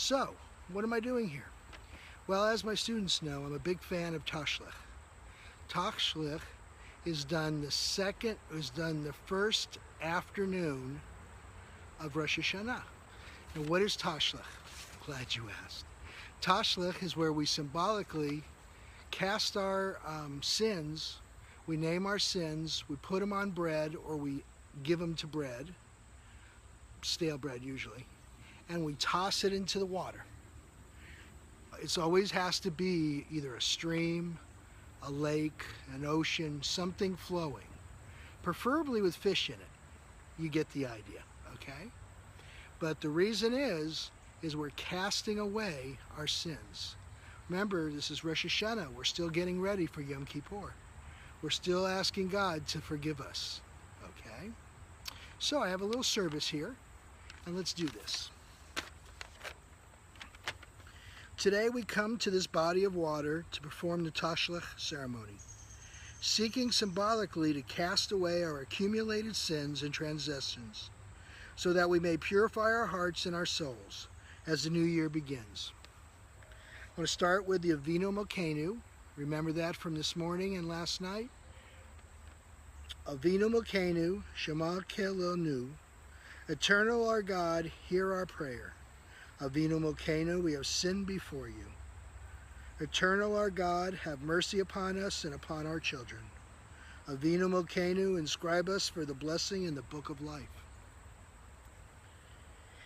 So, what am I doing here? Well, as my students know, I'm a big fan of Tashlich. Tashlich is done the first afternoon of Rosh Hashanah. Now, what is Tashlich? Glad you asked. Tashlich is where we symbolically cast our sins. We name our sins, we put them on bread, or we give them to bread, stale bread usually, and we toss it into the water. It always has to be either a stream, a lake, an ocean, something flowing, preferably with fish in it. You get the idea, okay? But the reason is we're casting away our sins. Remember, this is Rosh Hashanah. We're still getting ready for Yom Kippur. We're still asking God to forgive us, okay? So I have a little service here, and let's do this. Today we come to this body of water to perform the Tashlich ceremony, seeking symbolically to cast away our accumulated sins and transgressions, so that we may purify our hearts and our souls as the new year begins. I'm going to start with the Avinu Malkeinu. Remember that from this morning and last night? Avinu Malkeinu, Shema Kelonu, Eternal our God, hear our prayer. Avinu Malkeinu, we have sinned before you. Eternal our God, have mercy upon us and upon our children. Avinu Malkeinu, inscribe us for the blessing in the book of life.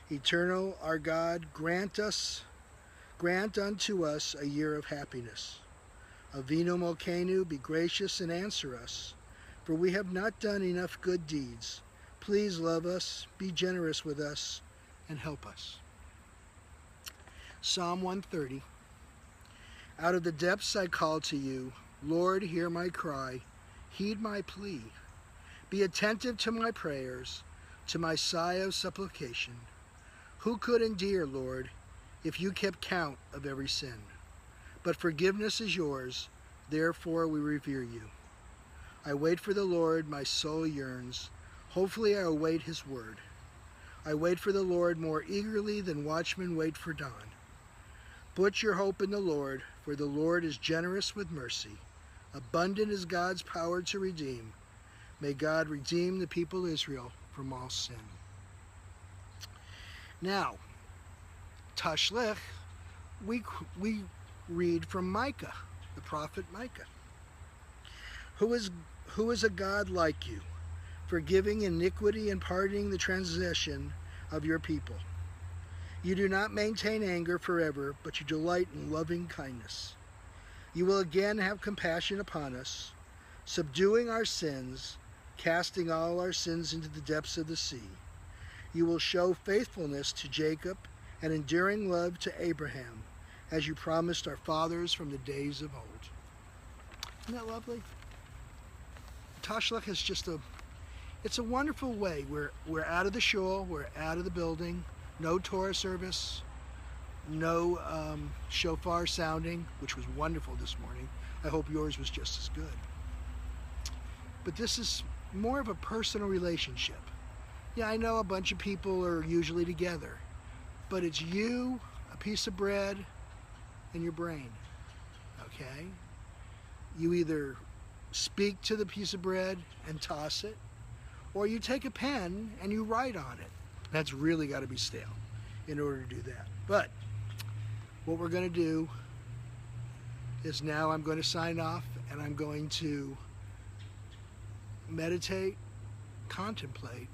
Eternal our God, grant unto us a year of happiness. Avinu Malkeinu, be gracious and answer us, for we have not done enough good deeds. Please love us, be generous with us, and help us. Psalm 130. Out of the depths I call to you. Lord, hear my cry. Heed my plea. Be attentive to my prayers, to my sigh of supplication. Who could endure, Lord, if you kept count of every sin? But forgiveness is yours, therefore we revere you. I wait for the Lord, my soul yearns. Hopefully I await his word. I wait for the Lord more eagerly than watchmen wait for dawn. Put your hope in the Lord, for the Lord is generous with mercy. Abundant is God's power to redeem. May God redeem the people of Israel from all sin. Now, Tashlich, we read from Micah, the prophet Micah. Who is a God like you, forgiving iniquity and pardoning the transgression of your people? You do not maintain anger forever, but you delight in loving kindness. You will again have compassion upon us, subduing our sins, casting all our sins into the depths of the sea. You will show faithfulness to Jacob and enduring love to Abraham, as you promised our fathers from the days of old. Isn't that lovely? Tashlich is just it's a wonderful way. We're out of the shul, we're out of the building, no Torah service, no shofar sounding, which was wonderful this morning. I hope yours was just as good. But this is more of a personal relationship. Yeah, I know a bunch of people are usually together, but it's you, a piece of bread, and your brain, okay? You either speak to the piece of bread and toss it, or you take a pen and you write on it. That's really got to be stale in order to do that. But what we're going to do is now I'm going to sign off and I'm going to meditate, contemplate,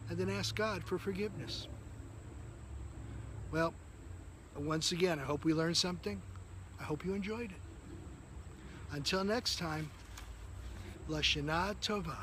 and then ask God for forgiveness. Well, once again, I hope we learned something. I hope you enjoyed it. Until next time, Lashana Tova.